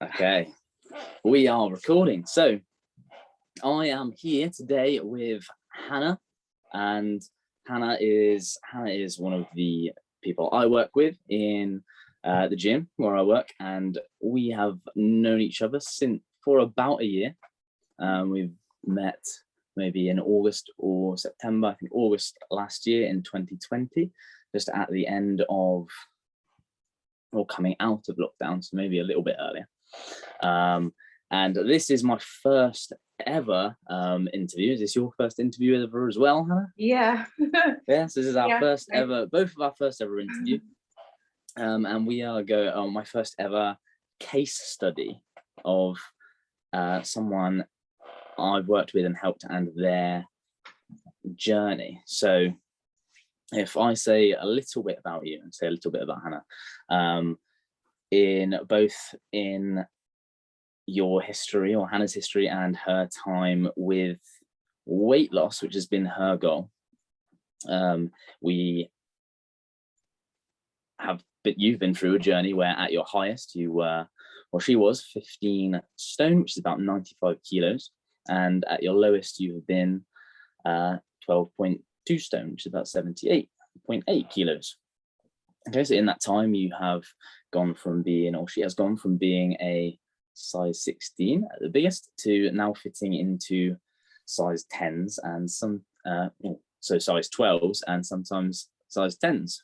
Okay, we are recording. So I am here today with Hannah, and Hannah is one of the people I work with in the gym where I work, and we have known each other since for about a year. We've met maybe in August or September, I think August last year in 2020, just at the end of or coming out of lockdown, so maybe a little bit earlier. And this is my first ever interview. Is this your first interview ever as well, Hannah? Yeah. Yes, this is our Yeah. first ever, both of our first ever interview. And we are going on my first ever case study of someone I've worked with and helped and their journey. So if I say a little bit about you and say a little bit about Hannah, in your history or Hannah's history and her time with weight loss, which has been her goal. You've been through a journey where at your highest you were, well, she was 15 stone, which is about 95 kilos. And at your lowest you've been 12.2 stone, which is about 78.8 kilos. Okay, so in that time you have gone from being, or she has gone from being a size 16 at the biggest to now fitting into size 10s and so size 12s and sometimes size 10s,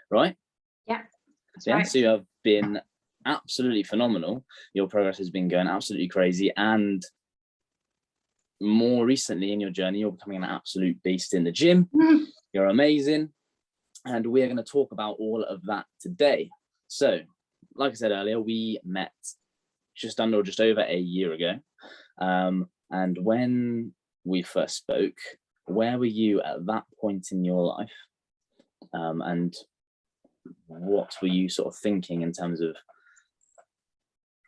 right? Yeah, that's yeah right. So you have been absolutely phenomenal. Your progress has been going absolutely crazy, and more recently in your journey you're becoming an absolute beast in the gym. You're amazing, and we're going to talk about all of that today. So like I said earlier, we met just over a year ago, and when we first spoke, where were you at that point in your life, and what were you sort of thinking in terms of,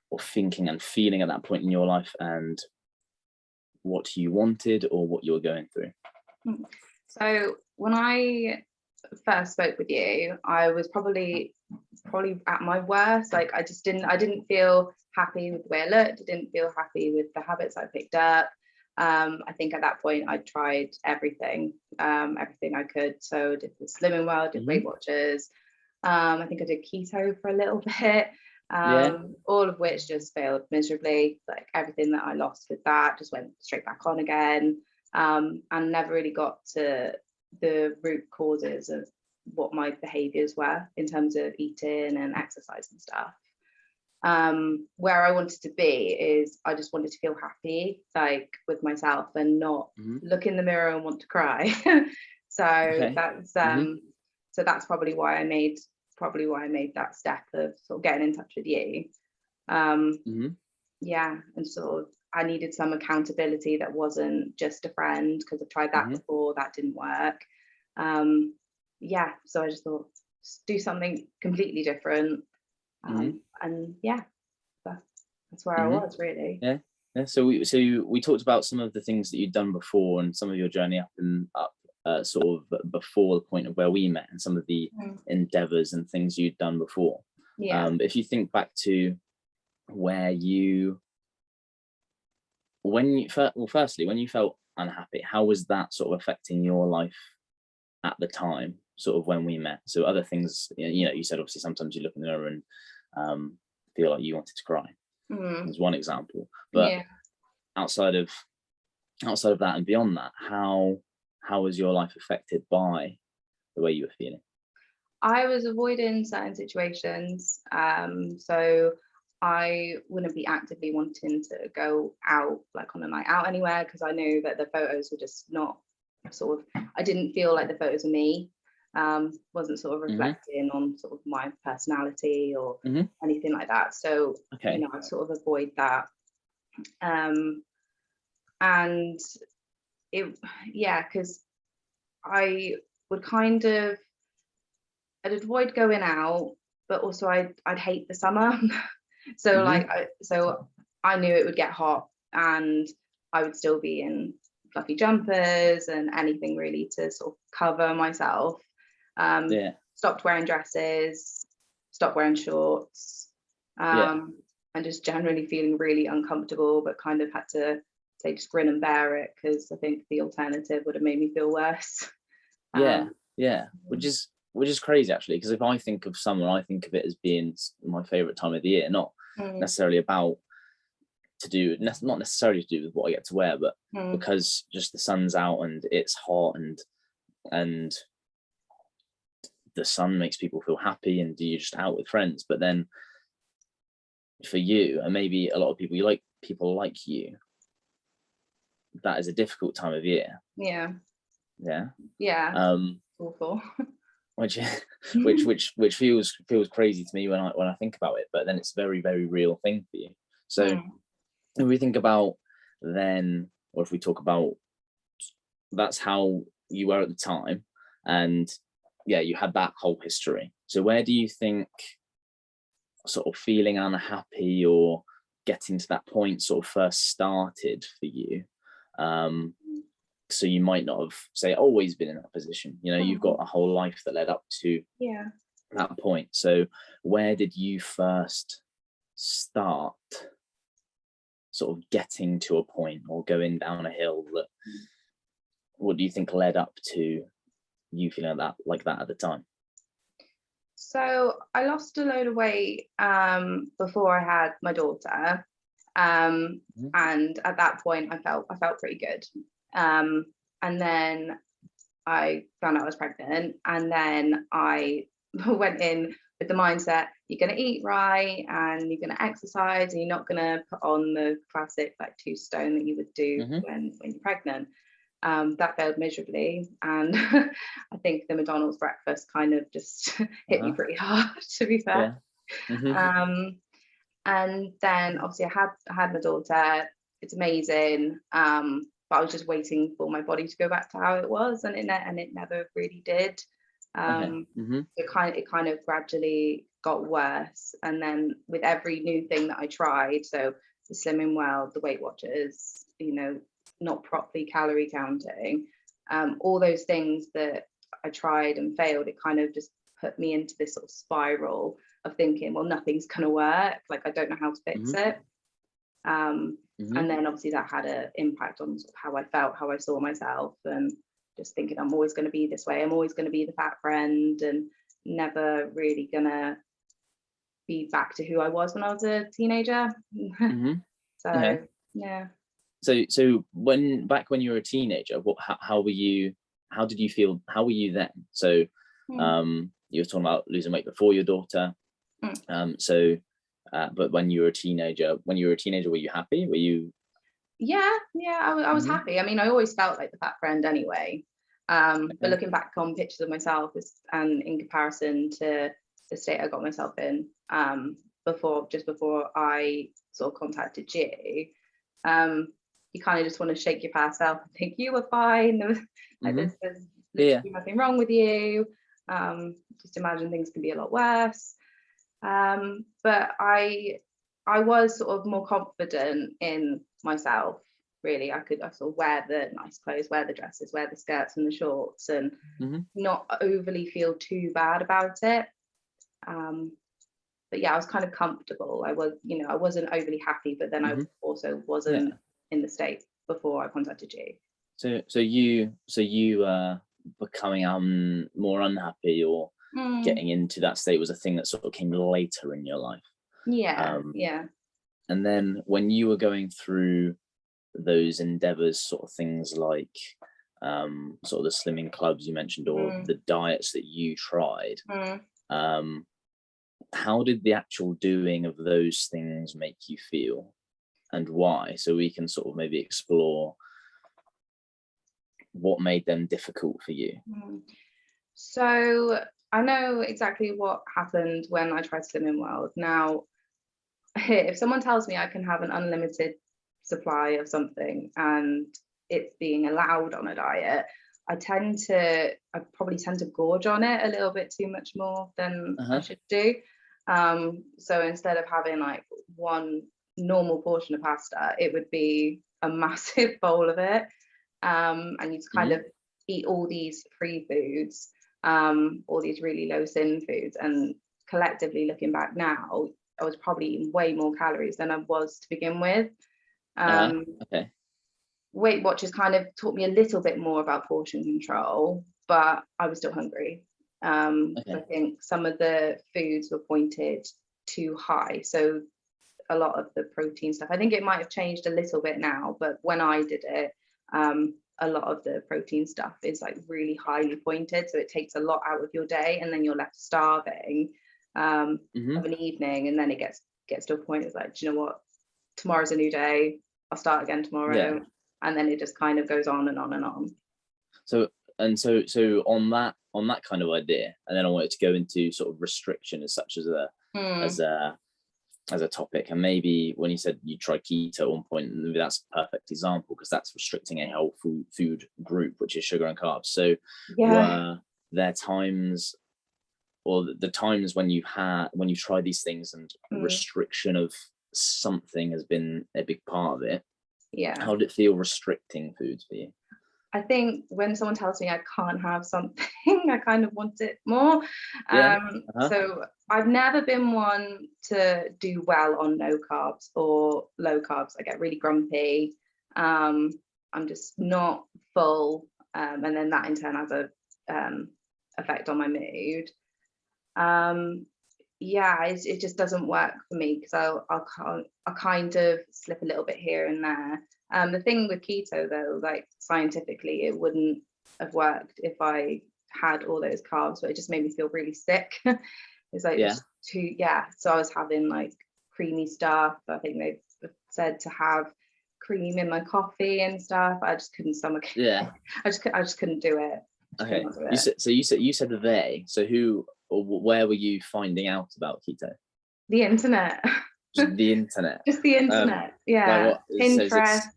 or thinking and feeling at that point in your life, and what you wanted or what you were going through? So when I first spoke with you, I was probably at my worst. Like I didn't feel happy with the way I looked. I didn't feel happy with the habits I picked up. I think at that point I tried everything I could. So I did the Slimming World, did Weight Watchers. I think I did keto for a little bit. All of which just failed miserably. Like everything that I lost with that just went straight back on again, and never really got to the root causes of what my behaviors were in terms of eating and exercise and stuff. Where I wanted to be is I just wanted to feel happy, like with myself, and not look in the mirror and want to cry. That's so that's probably why I made that step of sort of getting in touch with you. And sort of I needed some accountability that wasn't just a friend, because I've tried that before, that didn't work. So I just thought, do something completely different. And that's where I was really. So we talked about some of the things that you'd done before and some of your journey up sort of before the point of where we met, and some of the endeavors and things you'd done before. If you think back to when you felt unhappy, how was that sort of affecting your life at the time, sort of when we met? So other things, you said obviously sometimes you look in the mirror and feel like you wanted to cry. As one example, but outside of that and beyond that, how was your life affected by the way you were feeling? I was avoiding certain situations, so I wouldn't be actively wanting to go out, like on a night out anywhere, because I knew that the photos were just not sort of, I didn't feel like the photos of me, wasn't sort of reflecting on sort of my personality or anything like that. So I'd sort of avoid that. And because I would I'd avoid going out, but also I'd hate the summer. So I knew it would get hot, and I would still be in fluffy jumpers and anything really to sort of cover myself. Stopped wearing dresses, stopped wearing shorts. and just generally feeling really uncomfortable, but kind of had to say just grin and bear it, because I think the alternative would have made me feel worse. Yeah, yeah, which is crazy actually, because if I think of summer, I think of it as being my favorite time of the year, not necessarily about not necessarily to do with what I get to wear, but because just the sun's out and it's hot, and the sun makes people feel happy, and you're just out with friends. But then for you, and maybe a lot of people, people like you, that is a difficult time of year. Yeah. Awful. which feels crazy to me when I think about it, but then it's a very, very real thing for you. So if we think about then, or if we talk about, that's how you were at the time, and you had that whole history. So where do you think sort of feeling unhappy or getting to that point sort of first started for you? So you might not have, say, always been in that position. You've got a whole life that led up to that point. So where did you first start sort of getting to a point or going down a hill that, what do you think led up to you feeling like that at the time? So I lost a load of weight before I had my daughter, and at that point I felt pretty good. And then I found out I was pregnant, and then I went in with the mindset, you're going to eat right and you're going to exercise, and you're not going to put on the classic like 2 stone that you would do when you're pregnant. That failed miserably, and I think the McDonald's breakfast kind of just hit me pretty hard, to be fair. And then obviously I had my daughter. It's amazing, but I was just waiting for my body to go back to how it was, and it never really did. It kind of gradually got worse, and then with every new thing that I tried, so the Slimming Well, the Weight Watchers, not properly calorie counting, all those things that I tried and failed, it kind of just put me into this sort of spiral of thinking, well, nothing's gonna work, like I don't know how to fix it. And then obviously that had an impact on sort of how I felt, how I saw myself, and just thinking I'm always going to be this way, I'm always going to be the fat friend, and never really gonna be back to who I was when I was a teenager. So when you were a teenager, how did you feel, how were you then? So you were talking about losing weight before your daughter, but when you were a teenager, were you happy? Were you? I was happy. I mean, I always felt like the fat friend anyway, but looking back on pictures of myself and in comparison to the state I got myself in before I sort of contacted you, you kind of just want to shake your past self and think you were fine. There's literally nothing wrong with you. Just imagine things can be a lot worse. But I was sort of more confident in myself, really. I sort of wear the nice clothes, wear the dresses, wear the skirts and the shorts, and not overly feel too bad about it. But I was kind of comfortable. I wasn't overly happy, but then I also wasn't in the state before I contacted you. So you becoming more unhappy or getting into that state was a thing that sort of came later in your life. And then when you were going through those endeavors, sort of things like sort of the slimming clubs you mentioned, or the diets that you tried, how did the actual doing of those things make you feel, and why? So we can sort of maybe explore what made them difficult for you. So I know exactly what happened when I tried Slimming World. Now, if someone tells me I can have an unlimited supply of something and it's being allowed on a diet, I probably tend to gorge on it a little bit too much more than I should do. So instead of having like one normal portion of pasta, it would be a massive bowl of it. And you'd kind of eat all these free foods, all these really low sin foods, and collectively looking back now, I was probably eating way more calories than I was to begin with. Okay. Weight Watchers kind of taught me a little bit more about portion control, but I was still hungry. Okay. I think some of the foods were pointed too high. So a lot of the protein stuff, I think it might have changed a little bit now, but when I did it, a lot of the protein stuff is like really highly pointed. So it takes a lot out of your day, and then you're left starving of an evening. And then it gets to a point, it's like, do you know what? Tomorrow's a new day. I'll start again tomorrow. Yeah. And then it just kind of goes on and on and on. So on that kind of idea, and then I wanted to go into sort of restriction as such as a topic. And maybe when you said you tried keto at one point, maybe that's a perfect example, because that's restricting a whole food group, which is sugar and carbs. So were there times, or the times when you try these things and restriction of something has been a big part of it? Yeah. How did it feel restricting foods for you? I think when someone tells me I can't have something, I kind of want it more. So I've never been one to do well on no carbs or low carbs. I get really grumpy. I'm just not full. And then that in turn has a effect on my mood. It just doesn't work for me, because I'll kind of slip a little bit here and there. The thing with keto though, like scientifically, it wouldn't have worked if I had all those carbs, but it just made me feel really sick. It's like just too, so I was having like creamy stuff. I think they've said to have cream in my coffee and stuff. I just couldn't stomach it. Yeah. I just couldn't do it. Okay. You said they. So who or where were you finding out about keto? The internet. Just the internet. Just the internet. Like Pinterest.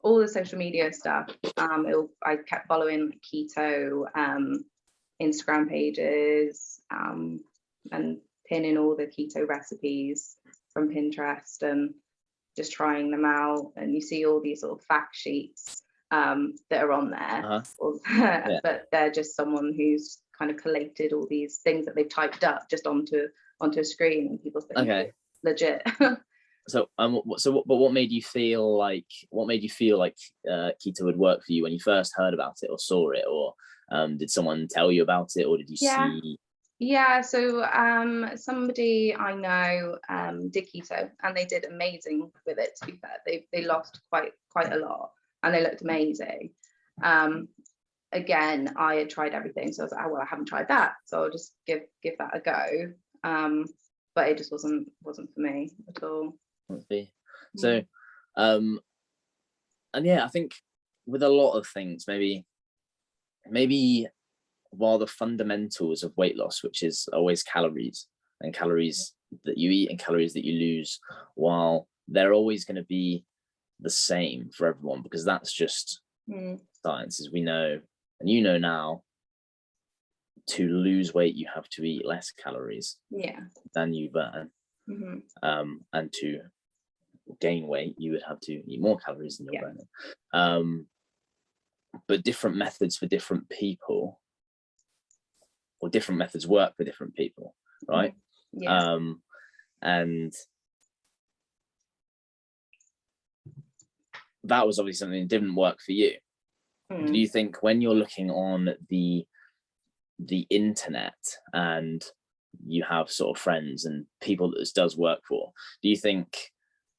All the social media stuff. I kept following keto Instagram pages, and pinning all the keto recipes from Pinterest and just trying them out. And you see all these sort of fact sheets that are on there, but they're just someone who's kind of collated all these things that they've typed up just onto a screen, and people think it's legit. But what made you feel like keto would work for you when you first heard about it or saw it, or did someone tell you about it, or did you see? So somebody I know did keto, and they did amazing with it, to be fair. They lost quite a lot, and they looked amazing. Again, I had tried everything, so I was like, I haven't tried that, so I'll just give that a go. But it just wasn't for me at all. So and I think with a lot of things, maybe while the fundamentals of weight loss, which is always calories, and calories that you eat and calories that you lose, while they're always going to be the same for everyone, because that's just science, as we know, and you know now, to lose weight you have to eat less calories than you burn. And to gain weight you would have to eat more calories than you're burning. But different methods for different people, or different methods work for different people, right? And that was obviously something that didn't work for you. Do you think when you're looking on the internet and you have sort of friends and people that this does work for, do you think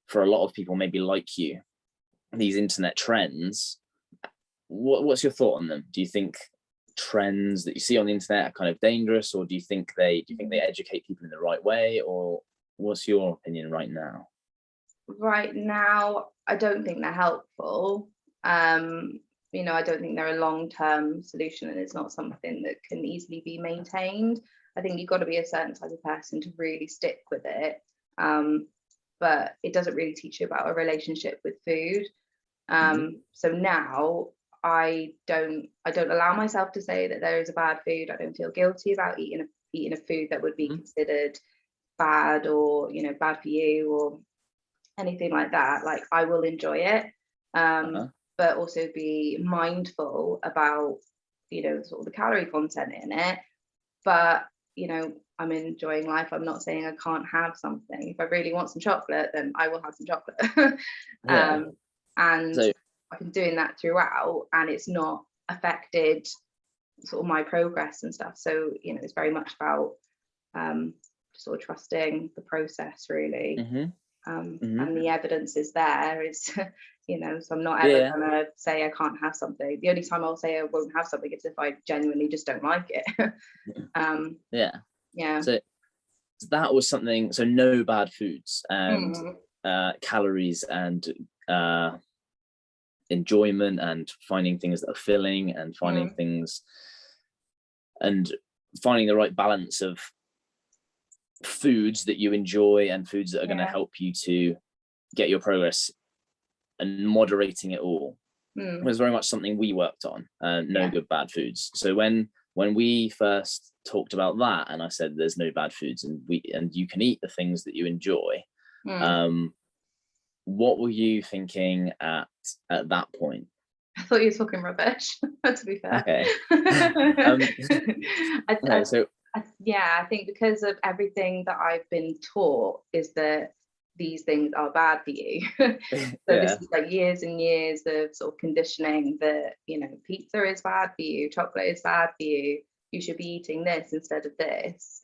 for a lot of people maybe like you, these internet trends, what's your thought on them? Do you think trends that you see on the internet are kind of dangerous, or do you think they educate people in the right way, or what's your opinion right now? Right now, I don't think they're helpful. I don't think they're a long-term solution, and it's not something that can easily be maintained. I think you've got to be a certain type of person to really stick with it. But it doesn't really teach you about a relationship with food. So now I don't allow myself to say that there is a bad food. I don't feel guilty about eating a food that would be considered bad, or bad for you, or anything like that. Like, I will enjoy it, but also be mindful about sort of the calorie content in it. But I'm enjoying life. I'm not saying I can't have something. If I really want some chocolate, then I will have some chocolate. Yeah. And So I've been doing that throughout, and it's not affected sort of my progress and stuff. So, you know, it's very much about sort of trusting the process, really. And the evidence is there. It's you know, so I'm not ever gonna say I can't have something. The only time I'll say I won't have something is if I genuinely just don't like it. So that was something. So no bad foods and calories and enjoyment and finding things that are filling and finding things and finding the right balance of foods that you enjoy and foods that are going to help you to get your progress, and moderating it all was very much something we worked on. No good bad foods. So when we first talked about that, and I said there's no bad foods and you can eat the things that you enjoy, what were you thinking at that point? I thought you were talking rubbish, to be fair. Okay. I think because of everything that I've been taught is that these things are bad for you. This is like years and years of sort of conditioning that, you know, pizza is bad for you, chocolate is bad for you, you should be eating this instead of this.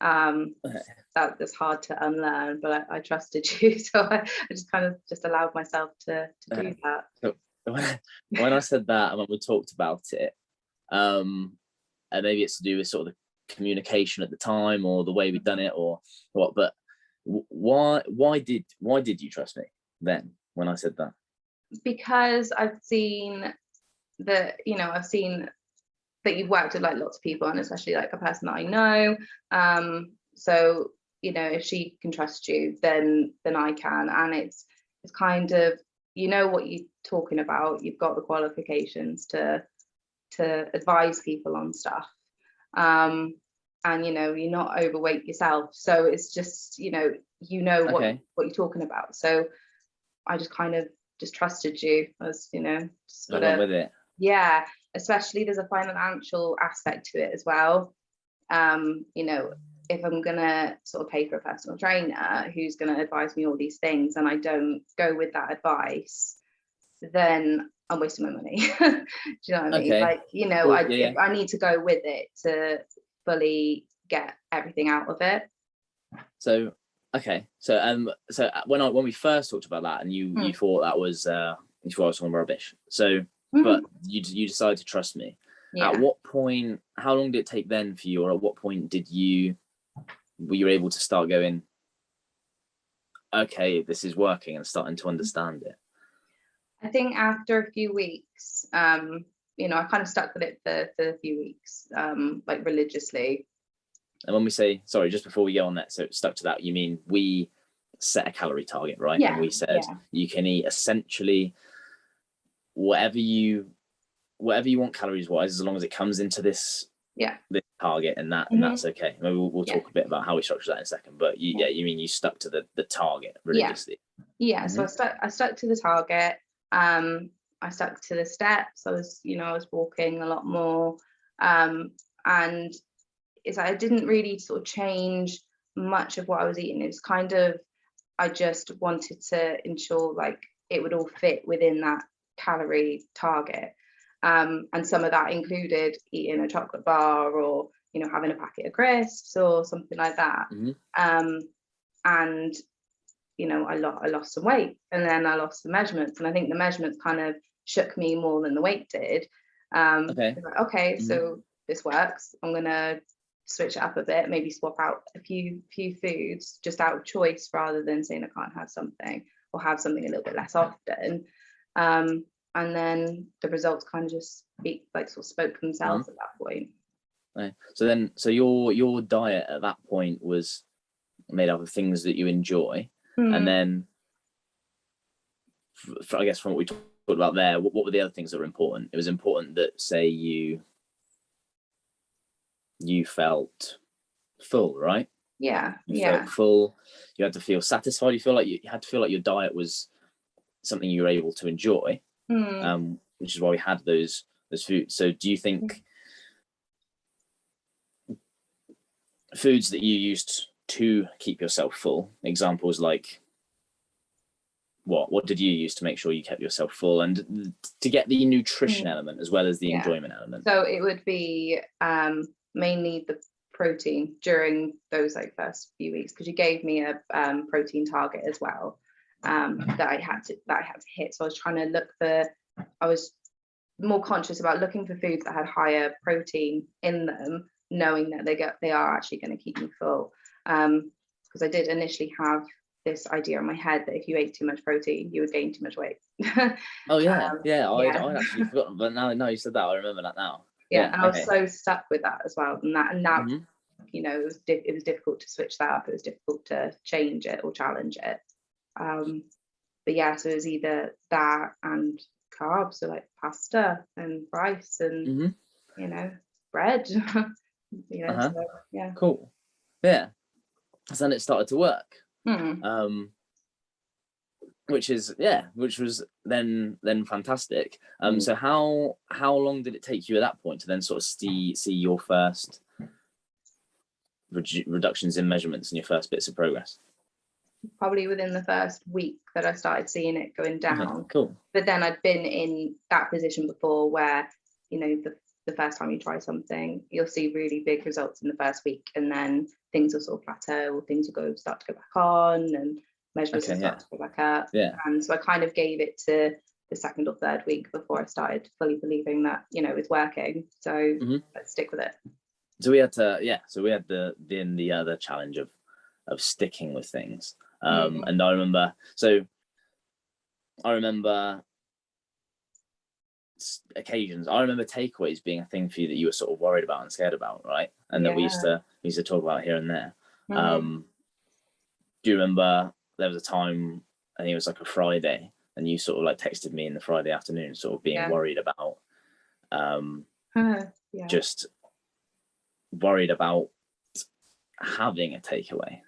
That's hard to unlearn, but I trusted you, so I just kind of just allowed myself to do that. So when I said that, and when we talked about it, and maybe it's to do with sort of the communication at the time or the way we've done it or what, but why did you trust me then when I said that? Because I've seen that, you know, I've seen that you've worked with like lots of people, and especially like a person that I know. So, you know, if she can trust you, then I can. And it's kind of, you know what you're talking about. You've got the qualifications to advise people on stuff. And you know, you're not overweight yourself. So it's just, you know what you're talking about. So I just kind of just trusted you, as you know, just gotta, with it. Yeah, especially there's a financial aspect to it as well. You know, if I'm gonna sort of pay for a personal trainer who's gonna advise me all these things and I don't go with that advice, then I'm wasting my money. Do you know what I mean? Like, you know, well, I need to go with it to fully get everything out of it. So when we first talked about that, and you thought that was you thought I was talking rubbish. So but you decided to trust me. At what point, how long did it take then for you, or at what point were you able to start going, okay, this is working, and starting to understand it? I think after a few weeks, you know, I kind of stuck with it for a few weeks, like religiously. And when we say, sorry, just before we go on that, so stuck to that, you mean we set a calorie target, right? Yeah. And we said you can eat essentially whatever you want calories wise, as long as it comes into this target, and that's okay. Maybe we'll talk a bit about how we structure that in a second. But you mean you stuck to the target religiously? So I stuck to the target. I stuck to the steps. I was walking a lot more, and it's like I didn't really sort of change much of what I was eating. It was kind of, I just wanted to ensure like it would all fit within that calorie target. And some of that included eating a chocolate bar, or, you know, having a packet of crisps or something like that. And, you know, I lost some weight, and then I lost the measurements. And I think the measurements kind of shook me more than the weight did. So this works. I'm going to switch it up a bit, maybe swap out a few foods just out of choice, rather than saying I can't have something, or have something a little bit less often. And then the results kind of just spoke for themselves at that point. Right. So your diet at that point was made up of things that you enjoy, and then I guess from what we talked about there, what were the other things that were important? It was important that, say, you felt full, right? You felt full. You had to feel satisfied. You had to feel like your diet was something you were able to enjoy, which is why we had those foods. So do you think foods that you used to keep yourself full. Examples like what did you use to make sure you kept yourself full, and to get the nutrition element as well as the enjoyment element? So it would be mainly the protein during those like first few weeks, because you gave me a protein target as well, that I had to hit. So I was more conscious about looking for foods that had higher protein in them, knowing that they are actually going to keep me full. Because I did initially have this idea in my head that if you ate too much protein, you would gain too much weight. Oh yeah, I'd actually forgotten, but now you said that, I remember that now. And I was so stuck with that as well, and that you know, it was difficult to switch that up. It was difficult to change it or challenge it. But yeah, so it was either that and carbs, so like pasta and rice and you know, bread. You know, so yeah. Cool. Yeah. So then it started to work. Which was then fantastic. So how long did it take you at that point to then sort of see your first reductions in measurements and your first bits of progress? Probably within the first week that I started seeing it going down. Okay, cool. But then I'd been in that position before where, you know, the first time you try something, you'll see really big results in the first week, and then things will sort of plateau, or things will start to go back on, and measurements will start to go back up. And so I kind of gave it to the second or third week before I started fully believing that, you know, it's working. So let's stick with it. So we had the other challenge of sticking with things. And I remember occasions. I remember takeaways being a thing for you that you were sort of worried about and scared about, right? And that we used to talk about here and there. Do you remember there was a time, I think it was like a Friday, and you sort of like texted me in the Friday afternoon, sort of being worried about just worried about having a takeaway.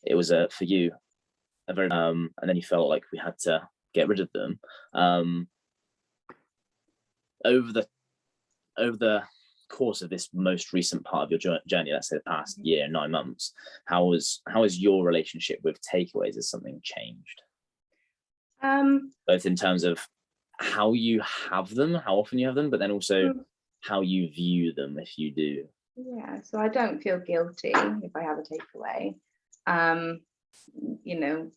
It was for you a very and then you felt like we had to get rid of them. Over the course of this most recent part of your journey, let's say the past year, 9 months, how has your relationship with takeaways, has something changed? Both in terms of how you have them, how often you have them, but then also how you view them if you do. So I don't feel guilty if I have a takeaway. You know,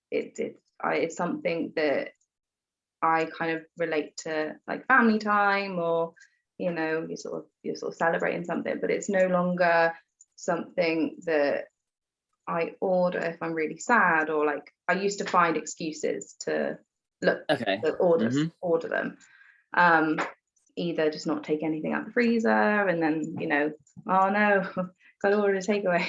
it's something that I kind of relate to, like family time, or you know, you're sort of celebrating something, but it's no longer something that I order if I'm really sad, or like I used to find excuses to order them. Either just not take anything out the freezer, and then, you know, oh no, gotta order a takeaway.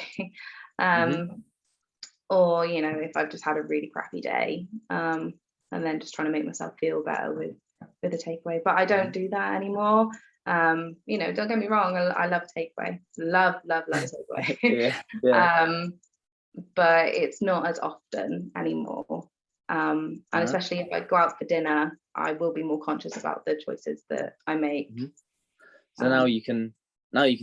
Or, you know, if I've just had a really crappy day, and then just trying to make myself feel better with a takeaway. But I don't do that anymore. You know, don't get me wrong, I love takeaway. Love takeaway. But it's not as often anymore. And especially if I go out for dinner, I will be more conscious about the choices that I make. So now you can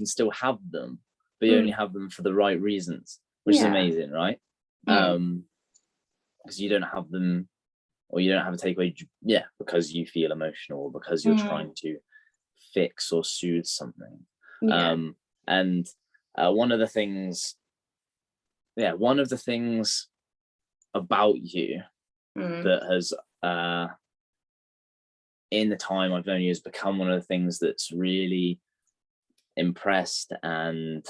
still have them, but you only have them for the right reasons, which is amazing, right? Because you don't have them, or you don't have a takeaway because you feel emotional, or because you're trying to fix or soothe something. And one of the things about you that has in the time I've known you has become one of the things that's really impressed and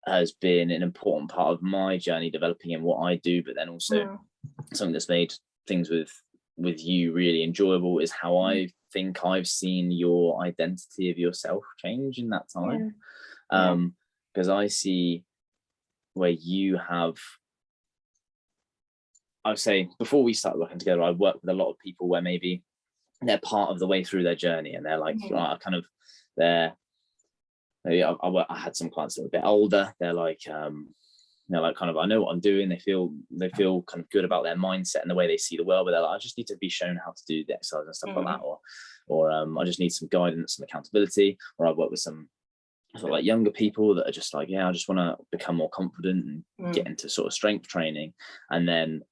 has been an important part of my journey developing in what I do, but then also something that's made things with you really enjoyable, is how I think I've seen your identity of yourself change in that time. Because I see where you have, I would say, before we started working together, I worked with a lot of people where maybe they're part of the way through their journey, and they're like, I had some clients that were a bit older. They're like like kind of, I know what I'm doing. They feel kind of good about their mindset and the way they see the world, but they're like, I just need to be shown how to do the exercise and stuff like that, or I just need some guidance and accountability. Or I've worked with some sort of like younger people that are just like, yeah, I just want to become more confident and get into sort of strength training. And then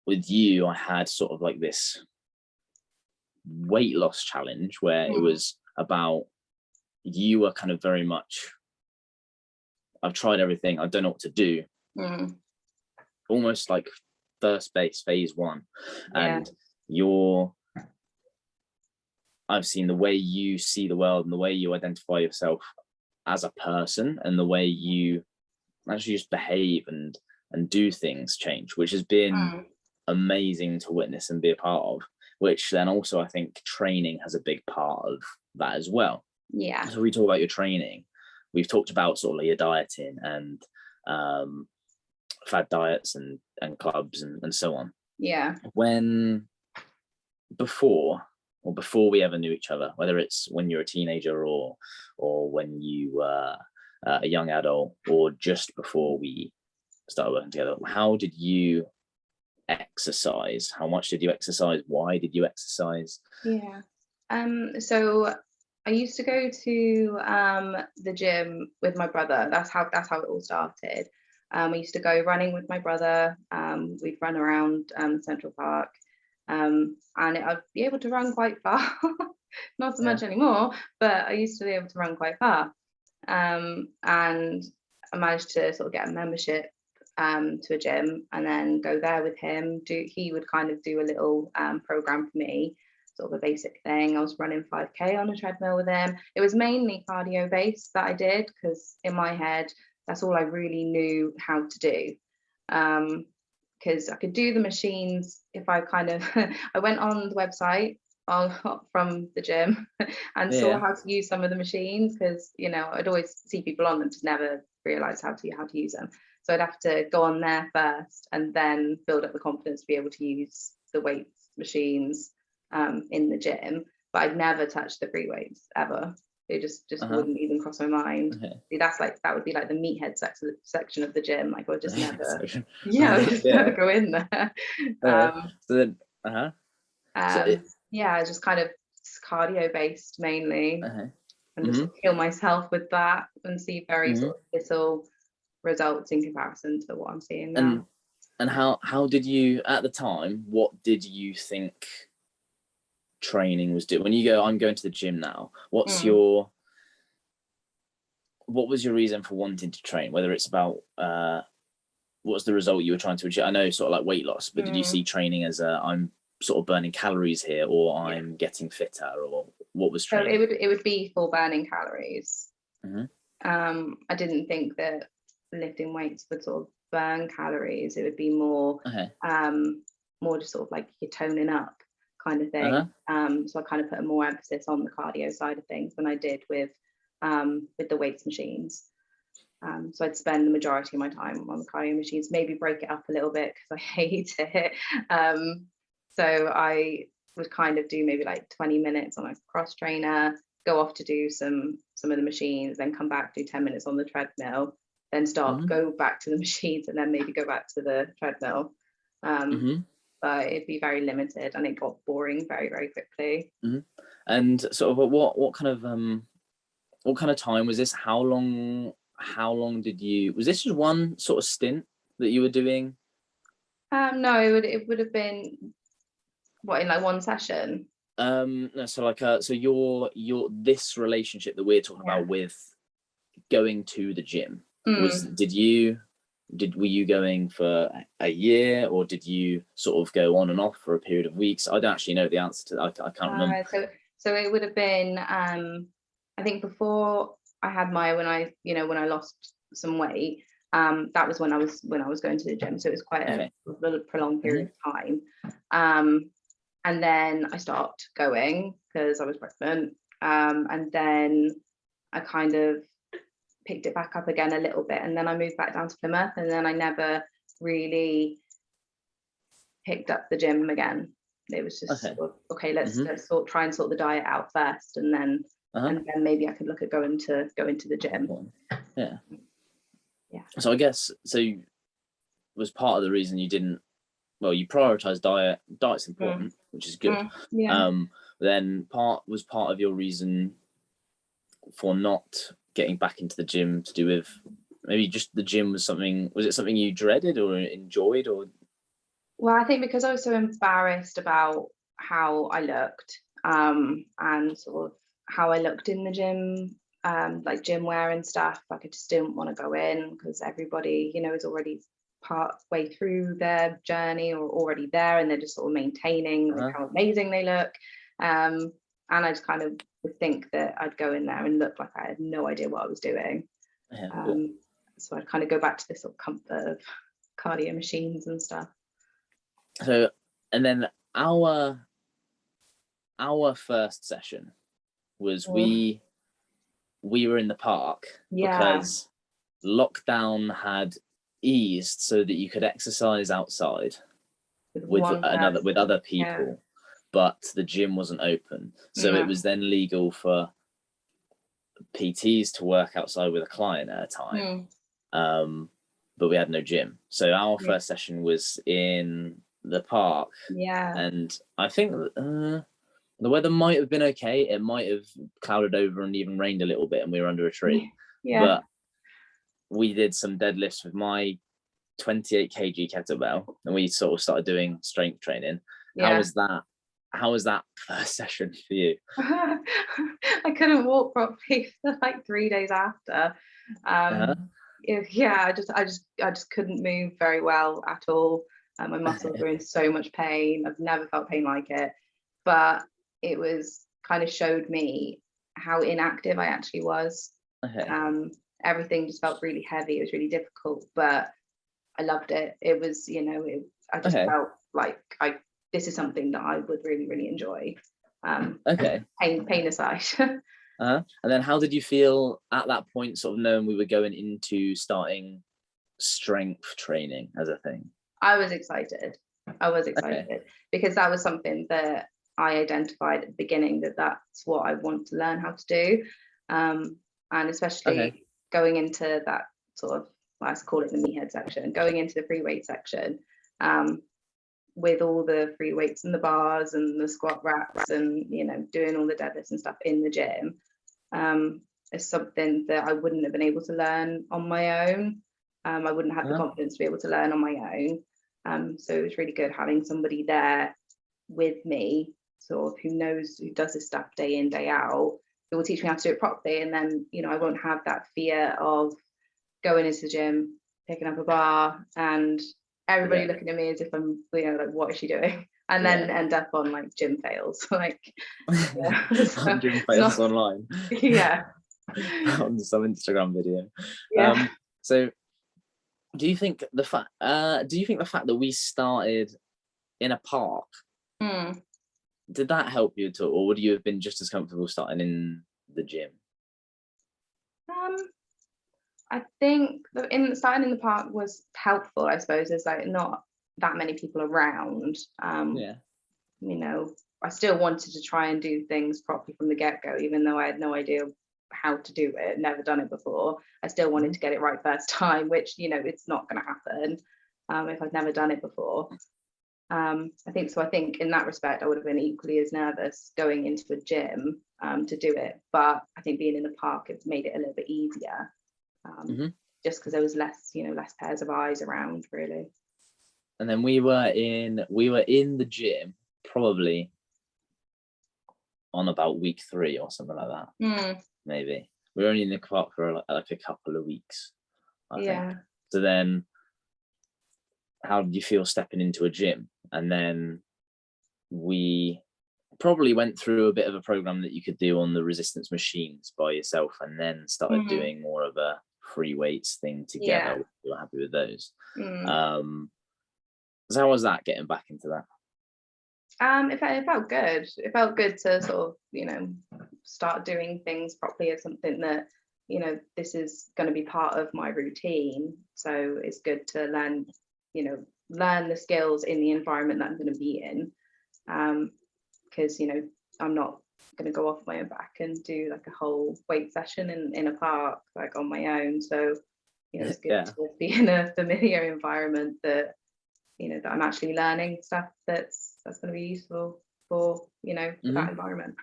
with you, I had sort of like this weight loss challenge where it was about, you were kind of very much, I've tried everything, I don't know what to do. Almost like first base, phase one. And I've seen the way you see the world and the way you identify yourself as a person and the way you actually just behave and do things change, which has been amazing to witness and be a part of, which then also I think training has a big part of that as well. Yeah. So we talk about your training. We've talked about sort of like your dieting and fad diets and clubs and so on. Yeah. Before we ever knew each other, whether it's when you're a teenager or when you were a young adult or just before we started working together, how did you exercise? How much did you exercise? Why did you exercise? Yeah. So I used to go to the gym with my brother. That's how it all started. I used to go running with my brother. We'd run around Central Park, and I'd be able to run quite far. Not so much anymore, but I used to be able to run quite far. And I managed to sort of get a membership to a gym and then go there with him. He would kind of do a little program for me, sort of a basic thing. I was running 5k on a treadmill with him. It was mainly cardio based that I did, because in my head that's all I really knew how to do, because I could do the machines if I kind of I went on the website from the gym and saw how to use some of the machines, because I'd always see people on them, to never realize how to use them. So I'd have to go on there first and then build up the confidence to be able to use the weights machines in the gym. But I'd never touched the free weights ever. It just wouldn't even cross my mind. See, that would be like the meathead section of the gym. Like, I would just never I would just never go in there. Just kind of cardio based mainly, and just kill myself with that and see very sort of little results in comparison to what I'm seeing now. And how did you, at the time, what did you think training was doing? When you go, I'm going to the gym now, what was your reason for wanting to train? Whether it's about what's the result you were trying to achieve? I know sort of like weight loss, but did you see training as I'm sort of burning calories here, or I'm getting fitter, or what was training? So it would be for burning calories. I didn't think that lifting weights would sort of burn calories. It would be more more just sort of like you're toning up kind of thing. So I kind of put more emphasis on the cardio side of things than I did with the weights machines. So I'd spend the majority of my time on the cardio machines, maybe break it up a little bit because I hate it. So I would kind of do maybe like 20 minutes on a cross trainer, go off to do some of the machines, then come back, do 10 minutes on the treadmill, then stop, go back to the machines, and then maybe go back to the treadmill. But it'd be very limited, and it got boring very, very quickly. And sort of what kind of time was this? How long did you, was this just one sort of stint that you were doing? No, it would have been in like one session. No, so like so your this relationship that we're talking about with going to the gym, were you going for a year, or did you sort of go on and off for a period of weeks? I don't actually know the answer to that. I can't remember. So it would have been I think before I had when I lost some weight, that was when I was going to the gym, so it was quite a prolonged period of time. And then I stopped going because I was pregnant, and then I kind of picked it back up again a little bit, and then I moved back down to Plymouth, and then I never really picked up the gym again. It was just let's try and sort the diet out first, and then maybe I could look at going to the gym. So I guess, was part of the reason you didn't, well, you prioritize diet's important, which is good. Then part of your reason for not getting back into the gym to do with maybe just the gym was it something you dreaded or enjoyed, or? Well, I think because I was so embarrassed about how I looked, and sort of how I looked in the gym, like gym wear and stuff, like I just didn't want to go in because everybody, is already part way through their journey or already there, and they're just sort of maintaining like how amazing they look. And I just kind of would think that I'd go in there and look like I had no idea what I was doing. So I'd kind of go back to this sort of comfort of cardio machines and stuff. So, and then our first session was we were in the park because lockdown had eased so that you could exercise outside with other people, but the gym wasn't open. So it was then legal for PTs to work outside with a client at a time. But we had no gym. So our first session was in the park. And I think the weather might have been okay. It might have clouded over and even rained a little bit and we were under a tree. But we did some deadlifts with my 28 kg kettlebell and we sort of started doing strength training. How was that first session for you? I couldn't walk properly for like 3 days after. I just couldn't move very well at all. My muscles were in so much pain. I've never felt pain like it, but it was kind of showed me how inactive I actually was. Everything just felt really heavy. It was really difficult, but I loved it. It was, I just felt like this is something that I would really, really enjoy. Pain aside. And then how did you feel at that point, sort of knowing we were going into starting strength training as a thing? I was excited because that was something that I identified at the beginning, that's what I want to learn how to do. And especially going into that sort of, I call it the meathead section, going into the free weight section, with all the free weights and the bars and the squat racks and, doing all the deadlifts and stuff in the gym, is something that I wouldn't have been able to learn on my own. I wouldn't have the confidence to be able to learn on my own. So it was really good having somebody there with me, sort of who does this stuff day in, day out, who will teach me how to do it properly. And then, I won't have that fear of going into the gym, picking up a bar and everybody looking at me as if I'm, like, what is she doing? And then end up on like gym fails, like gym fails online. On some Instagram video. So do you think the fact that we started in a park, did that help you at all, or would you have been just as comfortable starting in the gym? I think starting in the park was helpful, I suppose. There's like not that many people around. I still wanted to try and do things properly from the get-go, even though I had no idea how to do it, never done it before. I still wanted to get it right first time, which, it's not going to happen if I've never done it before. I think in that respect, I would have been equally as nervous going into a gym to do it. But I think being in the park, it's made it a little bit easier. Just because there was less pairs of eyes around, really. And then we were in the gym probably on about week 3 or something like that. Maybe we were only in the park for like a couple of weeks, I think. So then how did you feel stepping into a gym? And then we probably went through a bit of a program that you could do on the resistance machines by yourself, and then started doing more of a free weights thing together. You were happy with those. So how was that, getting back into that? It felt good. It felt good to sort of, start doing things properly as something that, this is going to be part of my routine. So it's good to learn the skills in the environment that I'm going to be in. Because, I'm not going to go off my own back and do like a whole weight session in a park, like on my own. So you know, it's good Yeah. to be in a familiar environment that, you know, that I'm actually learning stuff that's going to be useful for, you know, for that environment.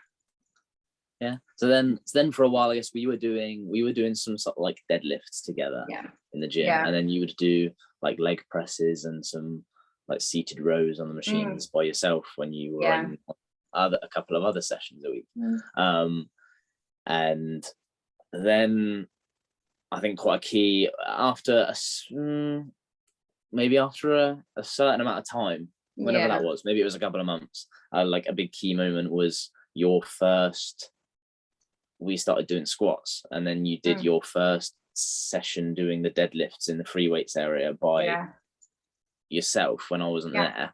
Yeah. So then for a while, I guess we were doing some sort of like deadlifts together in the gym, and then you would do like leg presses and some like seated rows on the machines by yourself when you were in a couple of other sessions a week. And then I think quite a key after maybe after a certain amount of time, whenever that was, maybe it was a couple of months, like a big key moment was we started doing squats, and then you did your first session doing the deadlifts in the free weights area by yourself when I wasn't there.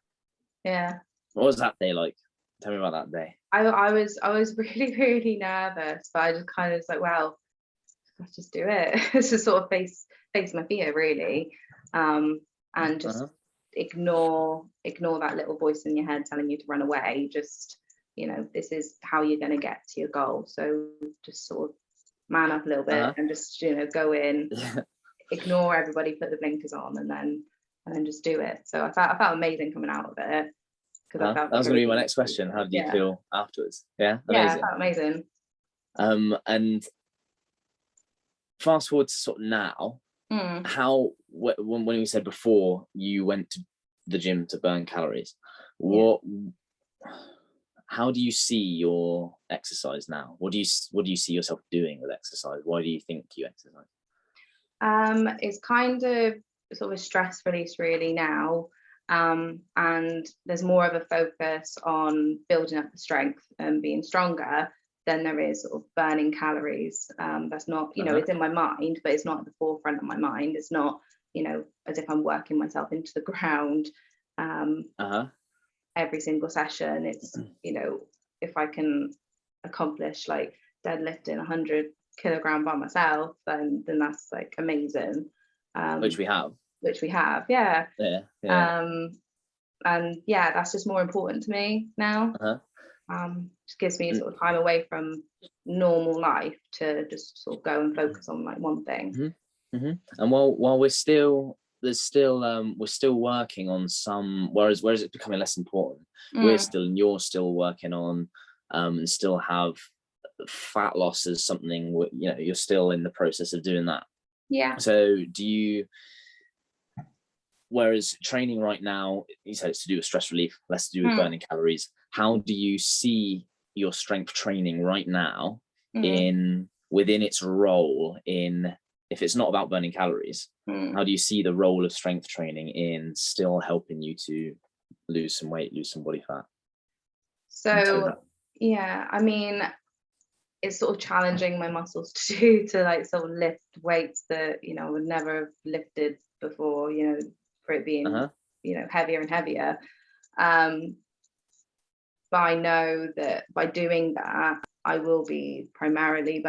Yeah. What was that day like? Tell me about that day. I was really, really nervous, but I just kind of was like, well, let's just do it. Just sort of face my fear, really, and just ignore that little voice in your head telling you to run away. Just, you know, this is how you're going to get to your goal. So just sort of man up a little bit and just, you know, go in, ignore everybody, put the blinkers on, and then just do it. So I felt amazing coming out of it. That was going to be my next question. How did you feel afterwards? Yeah, amazing. Yeah, I felt amazing. And fast forward to sort of now, how when we said before you went to the gym to burn calories, how do you see your exercise now? What do you see yourself doing with exercise? Why do you think you exercise? It's kind of sort of a stress release really now. And there's more of a focus on building up the strength and being stronger than there is sort of burning calories. That's not, you know, it's in my mind, but it's not at the forefront of my mind. It's not, you know, as if I'm working myself into the ground every single session. It's, you know, if I can accomplish like deadlifting 100 kilogram by myself, then that's like amazing. Which we have, yeah. And yeah, that's just more important to me now. Just gives me sort of time away from normal life to just sort of go and focus on like one thing. And while we're still working on some, whereas it's becoming less important, you're still working on and still have fat loss as something, you know, you're still in the process of doing that. So whereas training right now, you said it's to do with stress relief, less to do with burning calories. How do you see your strength training right now within its role in, if it's not about burning calories, how do you see the role of strength training in still helping you to lose some weight, lose some body fat? So yeah, I mean, it's sort of challenging my muscles to like sort of lift weights that, you know, I would never have lifted before, you know, for it being you know, heavier and heavier. But I know that by doing that, I will be primarily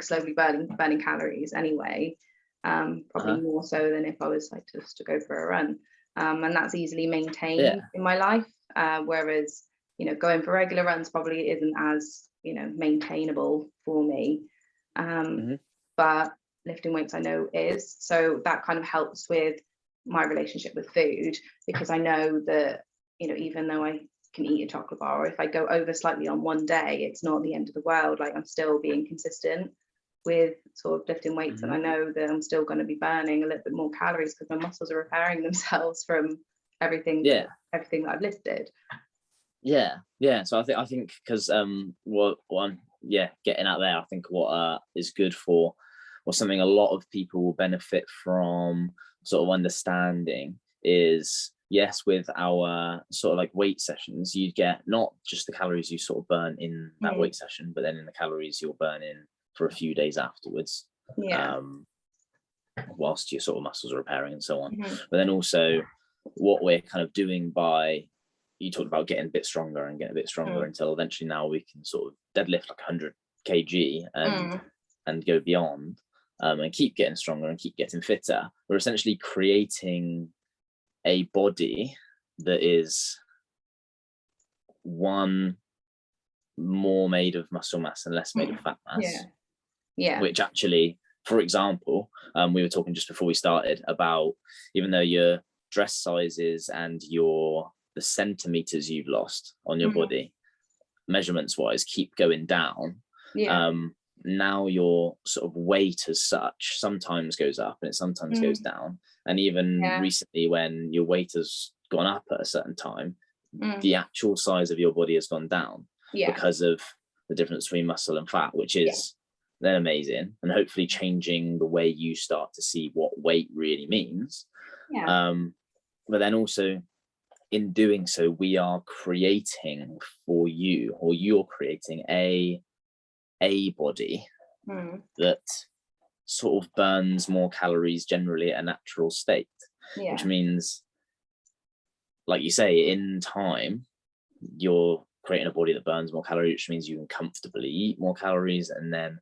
slowly burning calories anyway. Probably more so than if I was like just to go for a run. And that's easily maintained in my life. Whereas, you know, going for regular runs probably isn't as, you know, maintainable for me. But lifting weights I know is. So that kind of helps with my relationship with food, because I know that, you know, even though I can eat a chocolate bar, or if I go over slightly on one day, it's not the end of the world. Like, I'm still being consistent with sort of lifting weights, and I know that I'm still going to be burning a little bit more calories because my muscles are repairing themselves from everything that I've lifted. So I think because what I'm getting out there, I think what is good for, or something a lot of people will benefit from sort of understanding is, yes, with our sort of like weight sessions, you get not just the calories you sort of burn in that weight session, but then in the calories you'll burn in for a few days afterwards, whilst your sort of muscles are repairing and so on. But then also what we're kind of doing by, you talked about getting a bit stronger until eventually now we can sort of deadlift like 100 kg and go beyond, and keep getting stronger and keep getting fitter. We're essentially creating a body that is one more made of muscle mass and less made of fat mass, which actually for example, we were talking just before we started about, even though your dress sizes and the centimeters you've lost on your body, measurements wise, keep going down. Now your sort of weight as such sometimes goes up and it sometimes goes down. And even recently, when your weight has gone up at a certain time, the actual size of your body has gone down because of the difference between muscle and fat, which is then amazing, and hopefully changing the way you start to see what weight really means. But then also, in doing so, we are creating for you, or you're creating a body that sort of burns more calories generally at a natural state, which means, like you say, in time you're creating a body that burns more calories, which means you can comfortably eat more calories. And then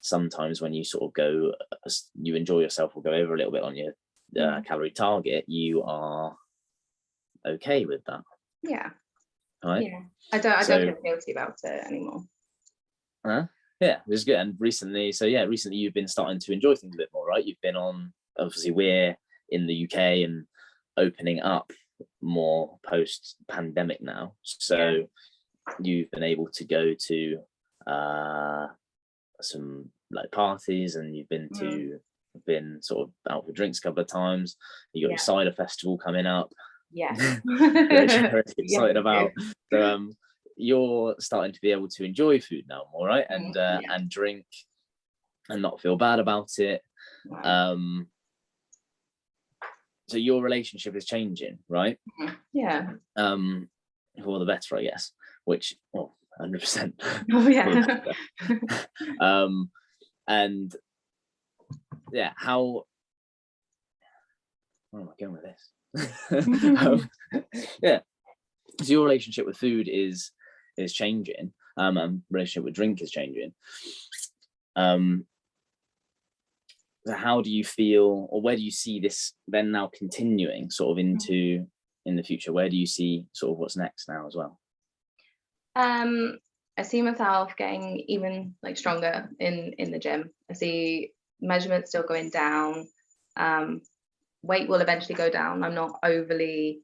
sometimes when you sort of go, you enjoy yourself or go over a little bit on your calorie target, you are okay with that. Right? I don't feel guilty about it anymore. Yeah, which is good. And recently you've been starting to enjoy things a bit more, right? You've been on, obviously we're in the UK and opening up more post pandemic now, so you've been able to go to some like parties, and you've been sort of out for drinks a couple of times. You got your cider festival coming up, which I'm very excited about. So you're starting to be able to enjoy food now more, right? And drink and not feel bad about it. So your relationship is changing, right? For the better, I guess, which 100%. And how, where am I going with this? So your relationship with food is changing, and relationship with drink is changing. So how do you feel, or where do you see this then now continuing sort of into in the future? Where do you see sort of what's next now as well? I see myself getting even like stronger in the gym. I see measurements still going down. Weight will eventually go down. I'm not overly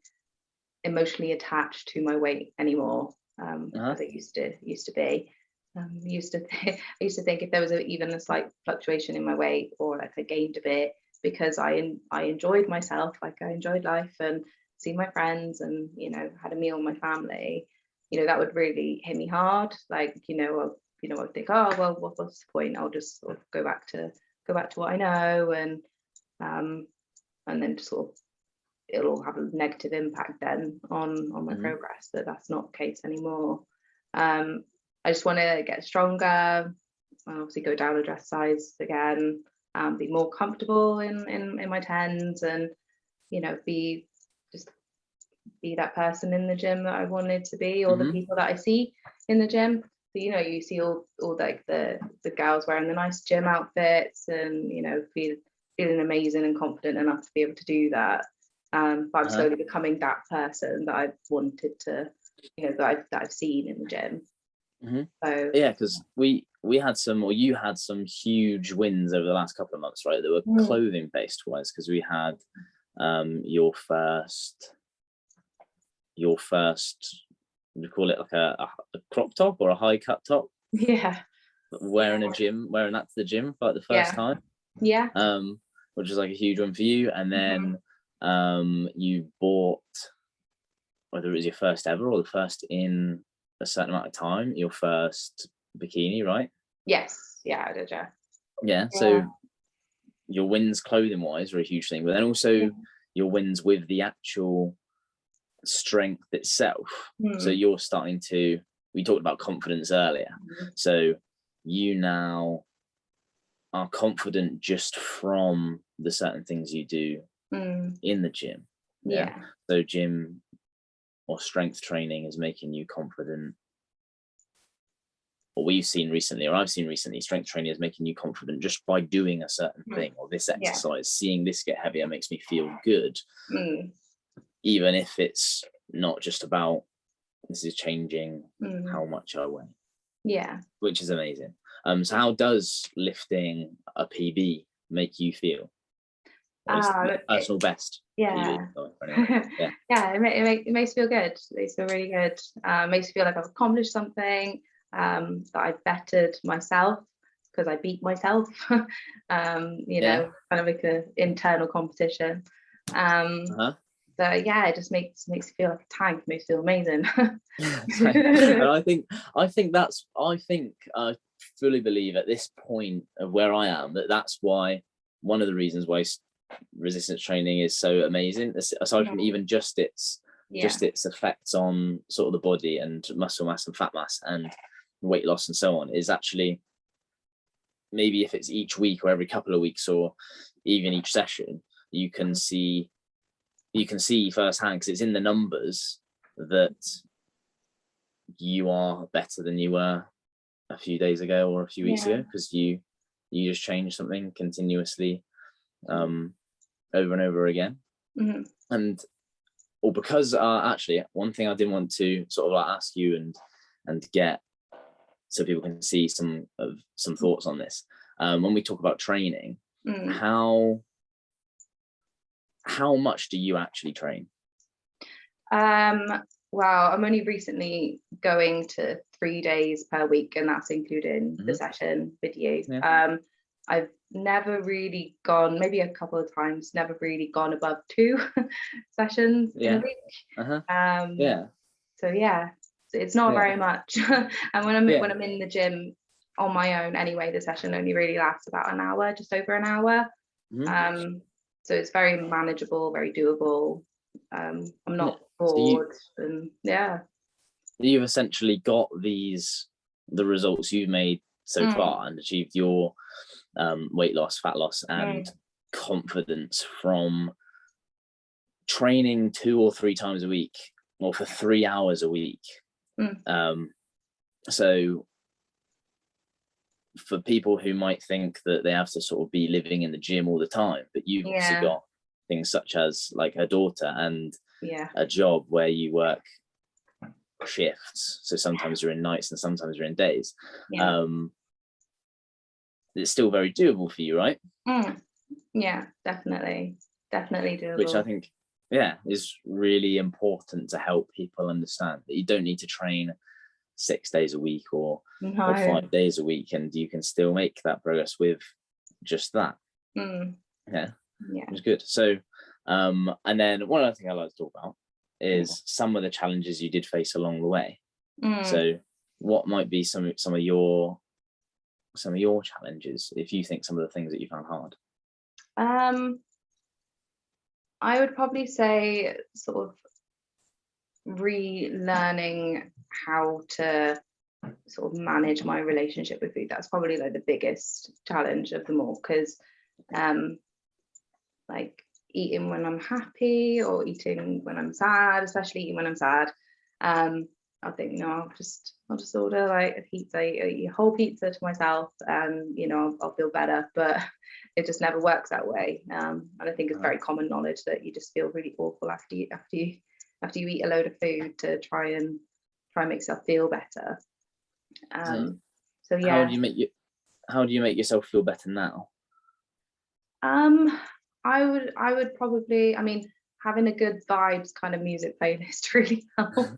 emotionally attached to my weight anymore, as it used to be. I used to think if there was even a slight fluctuation in my weight, or like I gained a bit, because I enjoyed myself, like I enjoyed life and see my friends, and had a meal with my family, that would really hit me hard. Like I would think, oh well, what's the point? I'll just sort of go back to what I know, and then sort of it'll have a negative impact then on my progress. But that's not the case anymore. I just want to get stronger, and obviously go down a dress size again, be more comfortable in my tens, and be that person in the gym that I wanted to be, or the people that I see in the gym. So, you see all like the gals wearing the nice gym outfits, and feeling amazing and confident enough to be able to do that. But I'm slowly becoming that person that I've wanted to, that I've seen in the gym. So because we had some, or you had some huge wins over the last couple of months, right? That were clothing based wise, because we had your first, we call it like a crop top or a high cut top, wearing that to the gym for like the first time, which was like a huge one for you. And then you bought, whether it was your first ever or the first in a certain amount of time, your first bikini, right? Yes, I did. So your wins clothing wise are a huge thing, but then also your wins with the actual strength itself. So you're starting to, we talked about confidence earlier, so you now are confident just from the certain things you do in the gym. So gym or strength training is making you confident. What we've seen recently, or I've seen recently, strength training is making you confident just by doing a certain thing, or this exercise, seeing this get heavier makes me feel good, even if it's not just about this is changing how much I weigh, which is amazing. So how does lifting a PB make you feel? Personal best. Yeah. Yeah. Yeah, it makes me feel good. It makes me feel really good. It makes me feel like I've accomplished something, that I bettered myself because I beat myself. Kind of like an internal competition. So yeah, it just makes me feel like a tank, makes me feel amazing. And I fully believe at this point of where I am that's why one of the reasons why resistance training is so amazing, aside from even just its effects on sort of the body and muscle mass and fat mass and weight loss and so on, is actually maybe if it's each week or every couple of weeks or even each session, you can see firsthand, because it's in the numbers, that you are better than you were a few days ago or a few weeks ago, because you just change something continuously over and over again. And or because actually one thing I didn't want to sort of like ask you and get so people can see some thoughts on this, when we talk about training, how much do you actually train? Well, I'm only recently going to 3 days per week, and that's including the session with you. I've never really gone, maybe a couple of times, never really gone above 2 sessions in a week. So it's not very much. And when I'm in the gym on my own anyway, the session only really lasts about an hour, just over an hour. So it's very manageable, very doable. I'm not bored. You've essentially got the results you've made so far and achieved your weight loss, fat loss, and confidence from training 2 or 3 times a week, or for 3 hours a week. So for people who might think that they have to sort of be living in the gym all the time, but you've obviously got things such as like a daughter and a job where you work shifts, so sometimes you're in nights and sometimes you're in days. It's still very doable for you, right? Yeah, definitely doable. Which I think is really important to help people understand that you don't need to train 6 days a week or 5 days a week, and you can still make that progress with just that. It's good. So and then one other thing I like to talk about is some of the challenges you did face along the way. So what might be some of your challenges, if you think some of the things that you found hard? I would probably say sort of relearning how to sort of manage my relationship with food. That's probably like the biggest challenge of them all, because like eating when I'm happy or eating when I'm sad, especially eating when I'm sad, I think, no, I'll just order like a pizza, a whole pizza to myself, and I'll feel better. But it just never works that way. And I think it's very common knowledge that you just feel really awful after you eat a load of food to try and make yourself feel better. So yeah. How do you make yourself feel better now? I would probably, having a good vibes kind of music playlist really helps.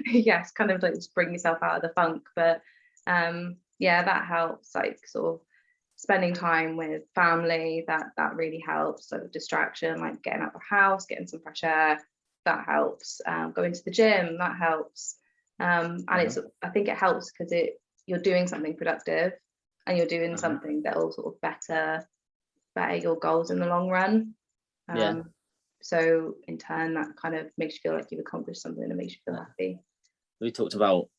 Yes, kind of like just bring yourself out of the funk. But that helps, like sort of spending time with family, that really helps. Sort of distraction, like getting out of the house, getting some fresh air, that helps. Going to the gym, that helps. And it's, I think it helps because you're doing something productive, and you're doing something that will sort of better your goals in the long run. So in turn, that kind of makes you feel like you've accomplished something and makes you feel happy. We talked about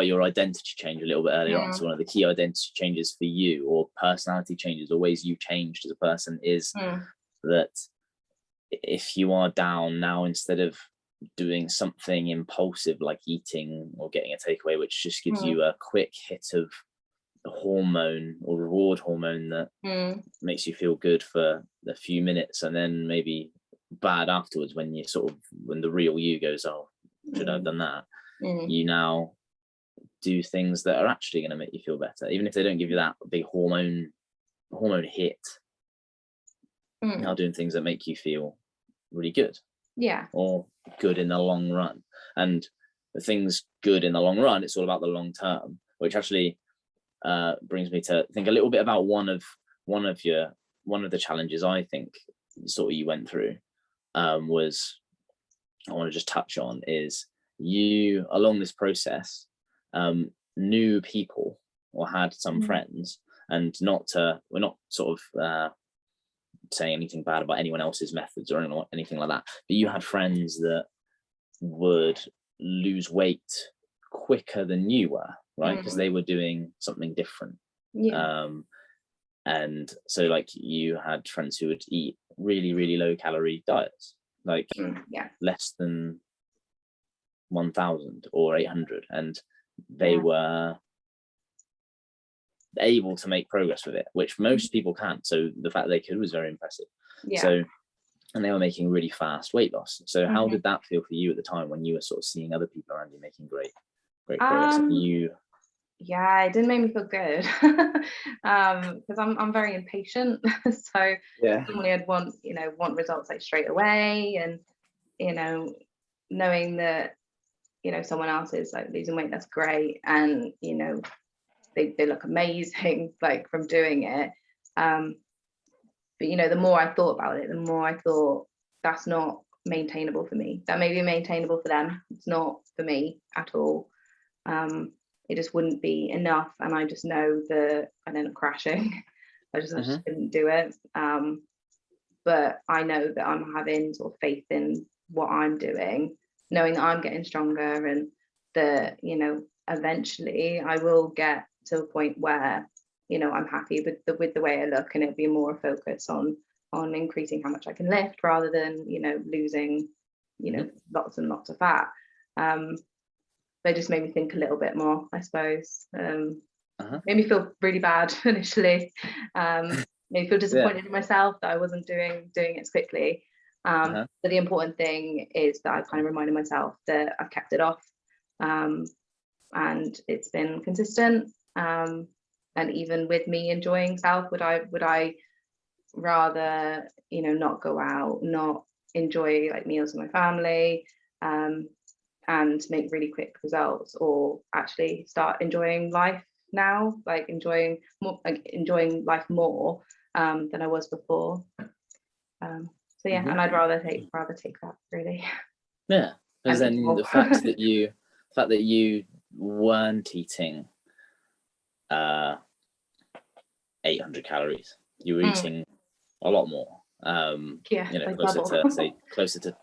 your identity change a little bit earlier on. So one of the key identity changes for you, or personality changes, or ways you've changed as a person, is that if you are down now, instead of doing something impulsive like eating or getting a takeaway, which just gives you a quick hit of a hormone or reward hormone that makes you feel good for a few minutes, and then maybe bad afterwards when the real you goes, oh, should I have done that? You now do things that are actually going to make you feel better, even if they don't give you that big hormone hit. Now doing things that make you feel really good, or good in the long run. And the things good in the long run, it's all about the long term, which actually brings me to think a little bit about one of the challenges I think sort of you went through, was, I want to just touch on, is you along this process knew people or had some friends, and we're not sort of saying anything bad about anyone else's methods or anything like that, but you had friends that would lose weight quicker than you were, right? Because they were doing something different. And so like you had friends who would eat really, really low calorie diets, like less than 1,000 or 800, and they were able to make progress with it, which most people can't. So the fact they could was very impressive. So, and they were making really fast weight loss. So how did that feel for you at the time when you were sort of seeing other people around you making great progress? It didn't make me feel good, because I'm very impatient. So normally I'd want results like straight away, and knowing that someone else is like losing weight, that's great, and they look amazing like from doing it, but the more I thought about it, the more I thought that's not maintainable for me. That may be maintainable for them, it's not for me at all. It just wouldn't be enough, and I just know that I'd end up crashing. I just couldn't do it. But I know that I'm having sort of faith in what I'm doing, knowing that I'm getting stronger, and that eventually I will get to a point where I'm happy with the way I look, and it'll be more a focus on increasing how much I can lift rather than losing lots and lots of fat. They just made me think a little bit more, I suppose. Made me feel really bad initially. Made me feel disappointed in myself that I wasn't doing it as quickly. But the important thing is that I kind of reminded myself that I've kept it off, and it's been consistent. And even with me enjoying self, would I rather not go out, not enjoy like meals with my family, and make really quick results, or actually start enjoying life now, like enjoying life more than I was before. And I'd rather take that, really. Because then the fact that you weren't eating 800 calories, you were eating a lot more, closer to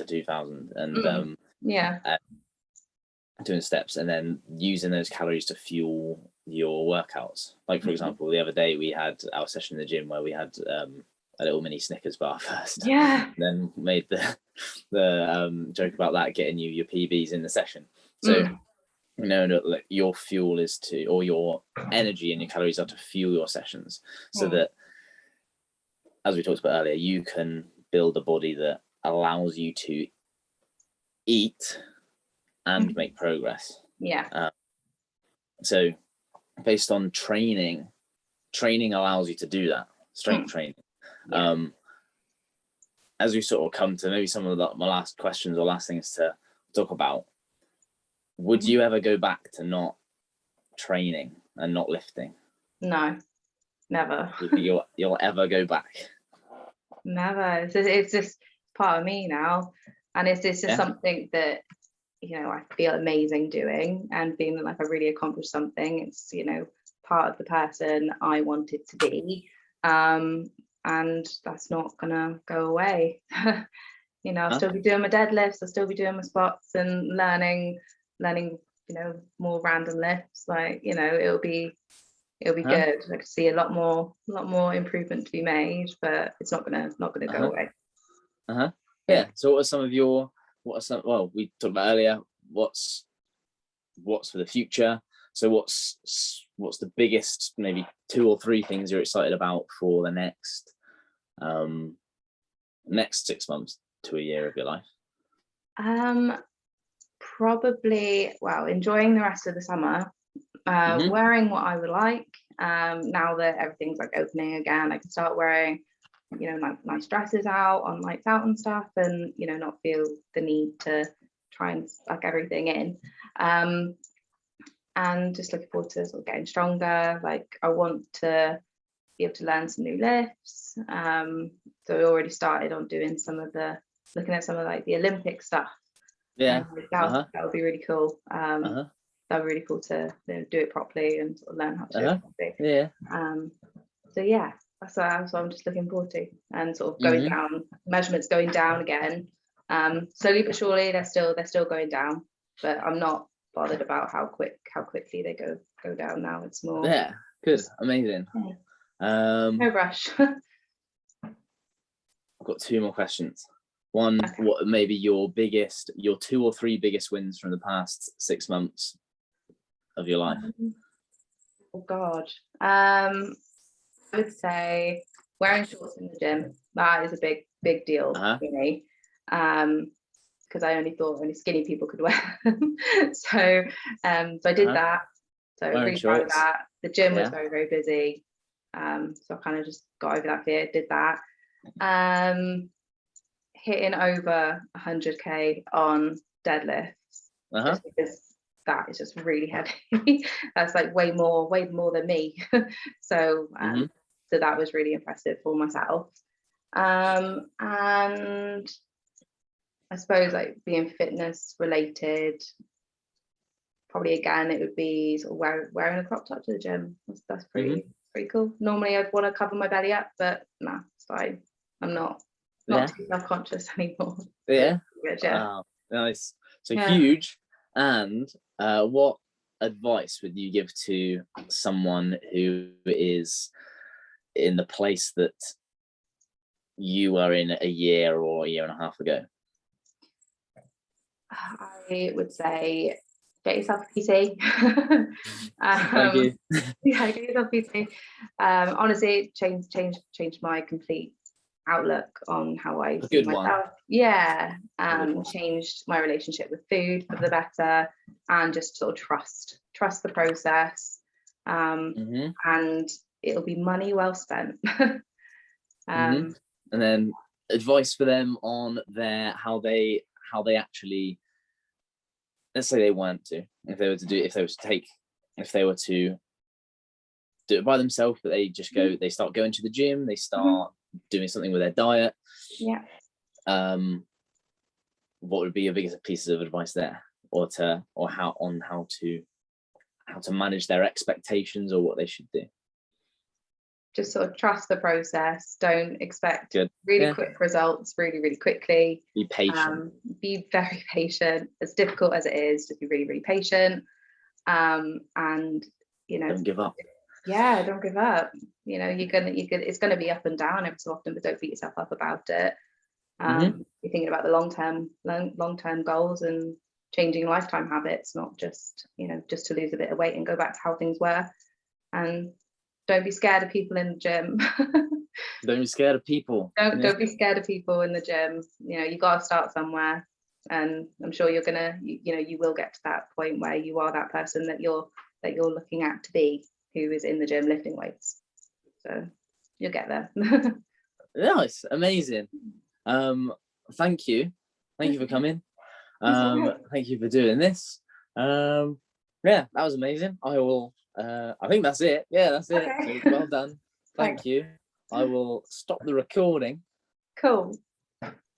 2,000, and doing steps, and then using those calories to fuel your workouts. Like for example, the other day we had our session in the gym where we had a little mini Snickers bar first, then made the joke about that getting you your PBs in the session. So like your fuel is or your energy and your calories are to fuel your sessions, so that, as we talked about earlier, you can build a body that allows you to eat and make progress. So based on training allows you to do that. Strength training. As we sort of come to maybe some of my last questions or last things to talk about, would you ever go back to not training and not lifting? No, never. You'll ever go back? Never. It's just part of me now, and it's just something that I feel amazing doing, and feeling like I really accomplished something. It's part of the person I wanted to be, and that's not gonna go away. I'll still be doing my deadlifts, I'll still be doing my squats, and learning more random lifts. Like it'll be good. I could see a lot more improvement to be made, but it's not gonna go away. So well, we talked about earlier, what's for the future? So what's the biggest maybe 2 or 3 things you're excited about for the next 6 months to a year of your life? probably, well, enjoying the rest of the summer, wearing what I would like. Now that everything's like opening again, I can start wearing, like nice dresses out on nights out and stuff, and not feel the need to try and suck everything in. And just looking forward to sort of getting stronger. Like, I want to be able to learn some new lifts. So we already started on doing looking at some of like the Olympic stuff. Yeah. That would be really cool. That would be really cool to do it properly and sort of learn how to do it properly. Yeah. So yeah, that's what I'm just looking forward to, and sort of going down, measurements going down again. Slowly but surely they're still going down, but I'm not bothered about how quickly they go down now. It's more good, amazing. No rush. I've got 2 more questions. One, what maybe your 2 or 3 biggest wins from the past 6 months of your life? Oh God, I would say wearing shorts in the gym. That is a big deal for me. Because I only thought only skinny people could wear them. So I did that. So I'm really proud of that. The gym was very, very busy. So I kind of just got over that fear, did that. Hitting over 100k on deadlifts, just because that is just really heavy. That's like way more than me. So so that was really impressive for myself. And I suppose like being fitness related, probably again it would be sort of wearing a crop top to the gym. That's pretty cool. Normally I'd want to cover my belly up, but nah, it's fine. I'm not too self-conscious anymore. Yeah. Yeah. Wow, nice. So huge. And what advice would you give to someone who is in the place that you were in a year or a year and a half ago? I would say get yourself a PT. Thank you. Yeah, get yourself a PT. Honestly, changed my complete outlook on how I see myself. Yeah, changed my relationship with food for the better, and just sort of trust the process, and it'll be money well spent. And then advice for them on how they actually, let's say they want to, if they were to do it by themselves, but they just they start going to the gym, they start doing something with their diet. Yeah. What would be your biggest pieces of advice there, or how to manage their expectations, or what they should do? Just sort of trust the process. Don't expect really quick results really, really quickly. Be patient. Be very patient. As difficult as it is, just be really, really patient. And don't give up. Yeah, don't give up. It's gonna be up and down every so often, but don't beat yourself up about it. You're thinking about the long-term goals and changing lifetime habits, not just to lose a bit of weight and go back to how things were. And don't be scared of people in the gym. Don't be scared of people. Don't be scared of people in the gym. You got to start somewhere, and I'm sure you will get to that point where you are that person that you're looking at to be, who is in the gym lifting weights. So you'll get there. Nice, amazing. Thank you for coming. Thank you for doing this. Yeah, that was amazing. I think that's it. Yeah, that's it. Okay. So well done. Thank you. I will stop the recording. Cool.